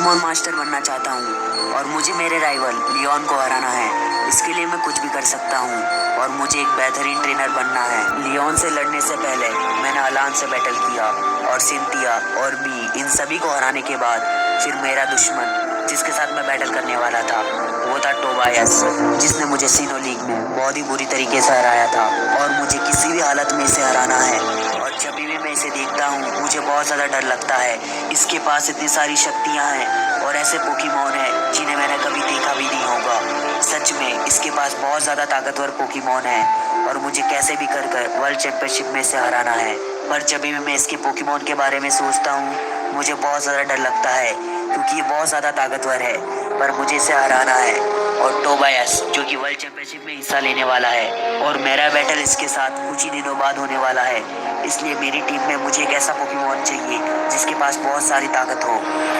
Pokemon master बनना चाहता हूँ और मुझे मेरे राइवल लियोन को हराना है। इसके लिए मैं कुछ भी कर सकता हूँ और मुझे एक बेहतरीन ट्रेनर बनना है। लियोन से लड़ने से पहले मैंने अलान से बैटल किया और सिंथिया और बी इन सभी को हराने के बाद फिर मेरा दुश्मन जिसके साथ मैं बैटल करने वाला था वो था टोबायस, जिसने मुझे सीनो लीग में बहुत ही बुरी तरीके से हराया था और मुझे किसी भी हालत में इसे हराना है। और जब भी मैं इसे देखता हूँ मुझे बहुत ज़्यादा डर लगता है। इसके पास इतनी सारी शक्तियाँ हैं और ऐसे पोकेमॉन हैं जिन्हें मैंने कभी देखा भी नहीं होगा। सच में इसके पास बहुत ज़्यादा ताकतवर पोकेमॉन है और मुझे कैसे भी कर वर्ल्ड चैंपियनशिप में इसे हराना है। पर जब भी मैं इसके पोकेमॉन के बारे में सोचता हूँ मुझे बहुत ज़्यादा डर लगता है क्योंकि ये बहुत ज़्यादा ताकतवर है, पर मुझे इसे हराना है। और टोबायस जो कि वर्ल्ड चैंपियनशिप में हिस्सा लेने वाला है और मेरा बैटल इसके साथ कुछ ही दिनों बाद होने वाला है। इसलिए मेरी टीम में मुझे एक ऐसा पोकेमॉन चाहिए जिसके पास बहुत सारी ताकत हो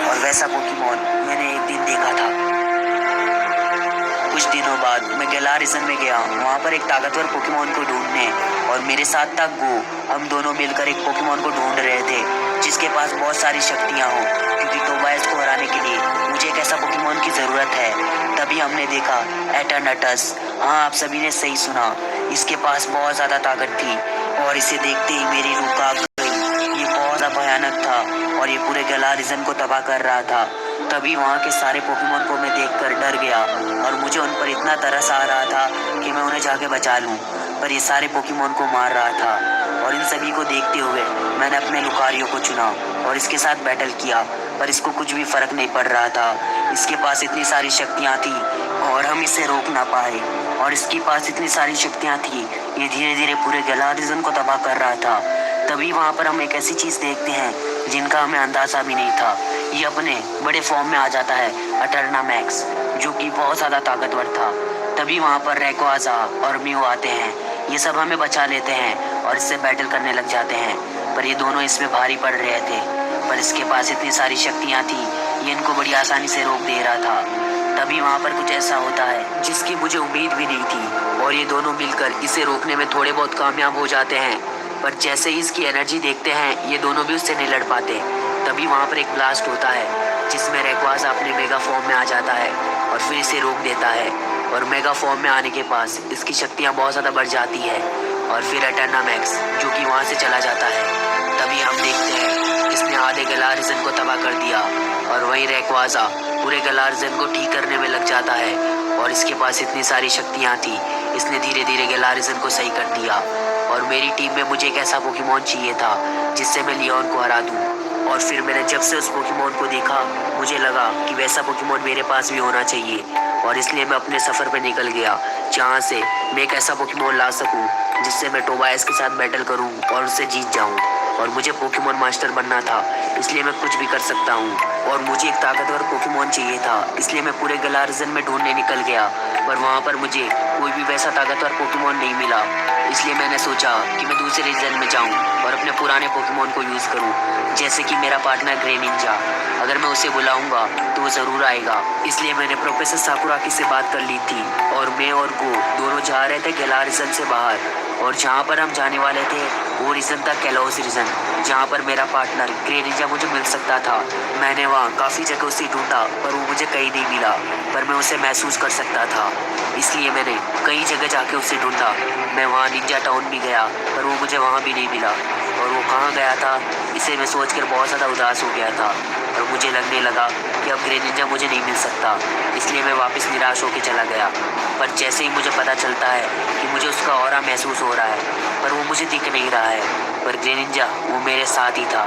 और वैसा पोकेमॉन मैंने एक दिन देखा था। कुछ दिनों बाद मैं गैलार रीजन में गया, वहाँ पर एक ताकतवर पोकेमॉन को ढूंढने और मेरे साथ था गो। हम दोनों मिलकर एक पोकेमॉन को ढूंढ रहे थे जिसके पास बहुत सारी शक्तियाँ हों, क्योंकि टोबायस को हराने के लिए मुझे एक ऐसा पोकेमॉन की ज़रूरत है। तभी हमने देखा एटर्नटस। हाँ, आप सभी ने सही सुना, इसके पास बहुत ज़्यादा ताकत थी और इसे देखते ही मेरी रूह कांप गई। ये बहुत ज़्यादा भयानक था और ये पूरे गैलार रीजन को तबाह कर रहा था। तभी वहाँ के सारे पोकेमॉन को मैं देखकर डर गया और मुझे उन पर इतना तरस आ रहा था कि मैं उन्हें जाके बचा लूँ, पर ये सारे पोकेमॉन को मार रहा था। और इन सभी को देखते हुए मैंने अपने लुकारियो को चुना और इसके साथ बैटल किया, पर इसको कुछ भी फर्क नहीं पड़ रहा था। इसके पास इतनी सारी शक्तियाँ थी और हम इसे रोक ना पाए। और इसके पास इतनी सारी शक्तियाँ थी, ये धीरे धीरे पूरे गैलार रीजन को तबाह कर रहा था। तभी वहाँ पर हम एक ऐसी चीज़ देखते हैं जिनका हमें अंदाज़ा भी नहीं था। ये अपने बड़े फॉर्म में आ जाता है, एटर्नामैक्स, जो कि बहुत ज़्यादा ताकतवर था। तभी वहाँ पर रैक्वाज़ा और म्यू आते हैं। ये सब हमें बचा लेते हैं और इससे बैटल करने लग जाते हैं, पर ये दोनों इसमें भारी पड़ रहे थे। पर इसके पास इतनी सारी शक्तियाँ थी, ये इनको बड़ी आसानी से रोक दे रहा था। तभी वहाँ पर कुछ ऐसा होता है जिसकी मुझे उम्मीद भी नहीं थी और ये दोनों मिलकर इसे रोकने में थोड़े बहुत कामयाब हो जाते हैं। पर जैसे ही इसकी एनर्जी देखते हैं ये दोनों भी उससे नहीं लड़ पाते। तभी वहाँ पर एक ब्लास्ट होता है जिसमें रैक्वाज़ा अपने मेगा फॉर्म में आ जाता है और फिर इसे रोक देता है। और मेगा फॉर्म में आने के पास इसकी शक्तियाँ बहुत ज़्यादा बढ़ जाती है और फिर एटर्नामैक्स जो कि वहाँ से चला जाता है। तभी हम देखते हैं इसने आधे गैलार रीजन को तबाह कर दिया और वहीं रैक्वाज़ा पूरे गैलार रीजन को ठीक करने में लग जाता है। और इसके पास इतनी सारी शक्तियाँ थी, इसने धीरे धीरे गैलार रीजन को सही कर दिया। और मेरी टीम में मुझे एक ऐसा पोकेमॉन चाहिए था जिससे मैं लियोन को हरा दूँ। और फिर मैंने जब से उस पोकेमॉन को देखा मुझे लगा कि वैसा पोकेमॉन मेरे पास भी होना चाहिए और इसलिए मैं अपने सफ़र पर निकल गया जहाँ से मैं एक ऐसा पोकेमॉन ला सकूँ जिससे मैं टोबायस के साथ बैटल करूँ और उससे जीत जाऊँ। और मुझे पोकेमॉन मास्टर बनना था, इसलिए मैं कुछ भी कर सकता हूँ। और मुझे एक ताकतवर पोकेमॉन चाहिए था, इसलिए मैं पूरे गैलार रीजन में ढूंढने निकल गया, पर वहाँ पर मुझे कोई भी वैसा ताकतवर पोकेमॉन नहीं मिला। इसलिए मैंने सोचा कि मैं दूसरे रीजन में जाऊँ और अपने पुराने पोकेमॉन को यूज़ करूँ, जैसे कि मेरा पार्टनर ग्रेनिंजा। अगर मैं उसे बुलाऊंगा तो वो ज़रूर आएगा। इसलिए मैंने प्रोफेसर साकुराकी से बात कर ली थी और मैं और गो दोनों जा रहे थे गैलार रीजन से बाहर। और जहाँ पर हम जाने वाले थे वो रीजन था कैलोस रीजन, जहाँ पर मेरा पार्टनर ग्रेनिंजा मुझे मिल सकता था। मैंने वहाँ काफ़ी जगह उसे ढूंढा पर वो मुझे कहीं नहीं मिला, पर मैं उसे महसूस कर सकता था, इसलिए मैंने कई जगह जाके उसे ढूंढा। मैं वहाँ निंजा टाउन भी गया पर वो मुझे वहाँ भी नहीं मिला। और वो कहाँ गया था इसे मैं सोचकर बहुत ज़्यादा उदास हो गया था और मुझे लगने लगा कि अब ग्रेनिंजा मुझे नहीं मिल सकता, इसलिए मैं वापस निराश होकर चला गया। पर जैसे ही मुझे पता चलता है कि मुझे उसका ऑरा महसूस हो रहा है पर वो मुझे दिख नहीं रहा है, पर ग्रेनिंजा वो मेरे साथ ही था,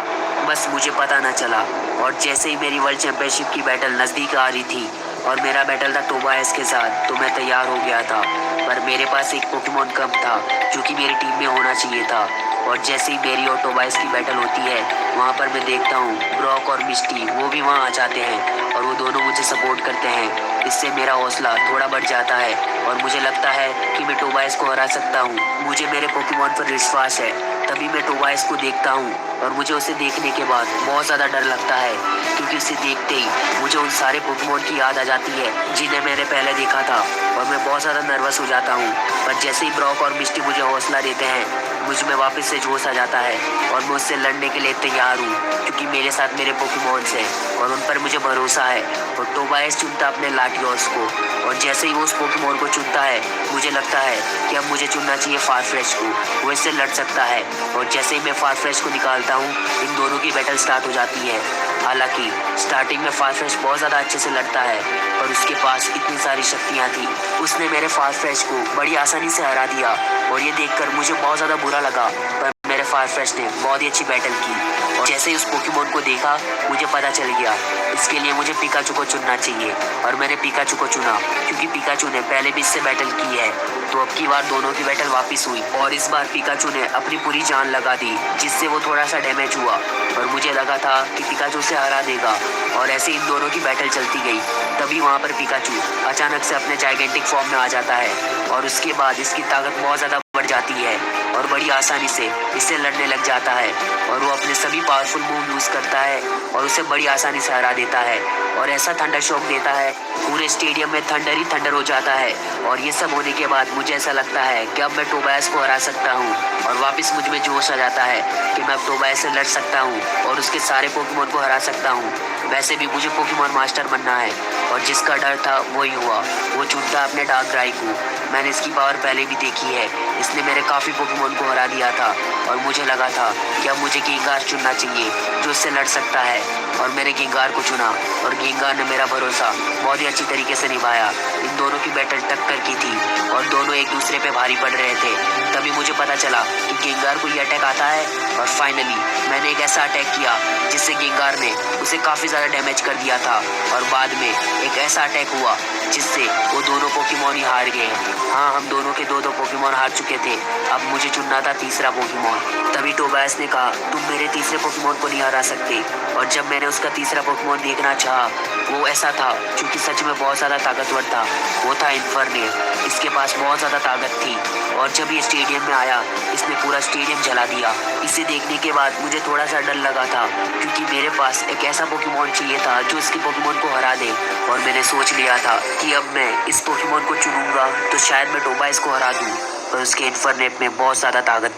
बस मुझे पता ना चला। और जैसे ही मेरी वर्ल्ड चैंपियनशिप की बैटल नज़दीक आ रही थी और मेरा बैटल था टोबायस के साथ, तो मैं तैयार हो गया था, पर मेरे पास एक पोकेमॉन कम था जो कि मेरी टीम में होना चाहिए था। और जैसे ही मेरी और टोबायस की बैटल होती है वहाँ पर मैं देखता हूँ ब्रॉक और मिस्टी वो भी वहाँ आ जाते हैं और वो दोनों मुझे सपोर्ट करते हैं। इससे मेरा हौसला थोड़ा बढ़ जाता है और मुझे लगता है कि मैं टोबायस को हरा सकता हूँ। मुझे मेरे पोकेमॉन पर विश्वास है। तभी मैं टोबायस को देखता हूँ और मुझे उसे देखने के बाद बहुत ज़्यादा डर लगता है, क्योंकि उसे देखते ही मुझे उन सारे पोकेमॉन की याद आ जाती है जिन्हें मैंने पहले देखा था और मैं बहुत ज़्यादा नर्वस हो जाता हूँ। पर जैसे ही ब्रॉक और मिस्टी मुझे हौसला देते हैं मुझ में वापस से जोश आ जाता है और मैं उससे लड़ने के लिए तैयार हूँ, क्योंकि मेरे साथ मेरे पोकेमॉन्स हैं और उन पर मुझे भरोसा है। और टोबायस चुनता अपने लाटियोस को, और जैसे ही वो उस पोकेमॉन को चुनता है मुझे लगता है कि अब मुझे चुनना चाहिए फारफ्रेश को, वो इससे लड़ सकता है। और जैसे ही मैं फारफ्रेश को निकालता हूँ इन दोनों की बैटल स्टार्ट हो जाती है। हालांकि स्टार्टिंग में फारफ्रेश बहुत ज़्यादा अच्छे से लड़ता है, पर उसके पास इतनी सारी शक्तियाँ थी, उसने मेरे फारफ्रेश को बड़ी आसानी से हरा दिया। और ये देखकर मुझे बहुत ज़्यादा बुरा लगा, पर मेरे फारफ्रेश ने बहुत ही अच्छी बैटल की। और जैसे ही उस पोकेमॉन को देखा मुझे पता चल गया इसके लिए मुझे पिकाचू को चुनना चाहिए, और मैंने पिकाचू को चुना क्योंकि पिकाचू ने पहले भी इससे बैटल की है। तो अब की बार दोनों की बैटल वापस हुई और इस बार पिकाचू ने अपनी पूरी जान लगा दी, जिससे वो थोड़ा सा डैमेज हुआ। और मुझे लगा था कि पिकाचू से हरा देगा, और ऐसे इन दोनों की बैटल चलती गई। तभी वहाँ पर पिकाचू अचानक से अपने जाइगेंटिक फॉर्म में आ जाता है, और उसके बाद इसकी ताकत बहुत ज़्यादा बढ़ जाती है और बड़ी आसानी से इससे लड़ने लग जाता है। और वो अपने सभी पावरफुल मूव यूज़ करता है और उसे बड़ी आसानी से हरा देता है, और ऐसा थंडर शॉक देता है पूरे स्टेडियम में थंडर ही थंडर हो जाता है। और ये सब होने के बाद मुझे ऐसा लगता है कि अब मैं टोबायस को हरा सकता हूँ, और वापस मुझ में जोश आ जाता है कि मैं अब टोबायस से लड़ सकता हूँ और उसके सारे पोकेमॉन को हरा सकता हूँ। वैसे भी मुझे पोकेमॉन मास्टर बनना है, और जिसका डर था वही हुआ, वो चुनता अपने डार्कराई को। मैंने इसकी पावर पहले भी देखी है, इसने मेरे काफ़ी पोकेमॉन को हरा दिया था, और मुझे लगा था कि अब मुझे गेंगार चुनना चाहिए जो इससे लड़ सकता है। और मैंने गेंगार को चुना, और गेंगार ने मेरा भरोसा बहुत ही अच्छी तरीके से निभाया। इन दोनों की बैटल टक्कर की थी और दोनों एक दूसरे पे भारी पड़ रहे थे। तभी मुझे पता चला कि गेंगार को ये अटैक आता है, और फाइनली मैंने एक ऐसा अटैक किया जिससे गेंगार ने उसे काफ़ी ज़्यादा डैमेज कर दिया था। और बाद में एक ऐसा अटैक हुआ जिससे वो दोनों पोकेमॉन ही हार गए। हाँ, हम दोनों के दो पोकेमॉन हार चुके थे, अब मुझे चुनना था तीसरा पोकेमॉन। तभी टोबायस ने कहा तुम मेरे तीसरे पोकेमॉन को नहीं हरा सकते। और जब मैंने उसका तीसरा पोकेमॉन देखना चाहा, वो ऐसा था जो कि सच में बहुत ज़्यादा ताकतवर था। वो था इन्फर्नेल। इसके पास बहुत ज़्यादा ताकत थी, और जब ये स्टेडियम में आया इसने पूरा स्टेडियम जला दिया। इसे देखने के बाद मुझे थोड़ा सा डर लगा था, क्योंकि मेरे पास एक ऐसा पोकेमॉन चाहिए था जो इसके पोकेमॉन को हरा दे। और मैंने सोच लिया था कि अब मैं इस पोकेमॉन को चुनूंगा तो शायद मैं टोबायस को हरा दूँ, पर उसके इन्फर्नेट में बहुत ज़्यादा ताकत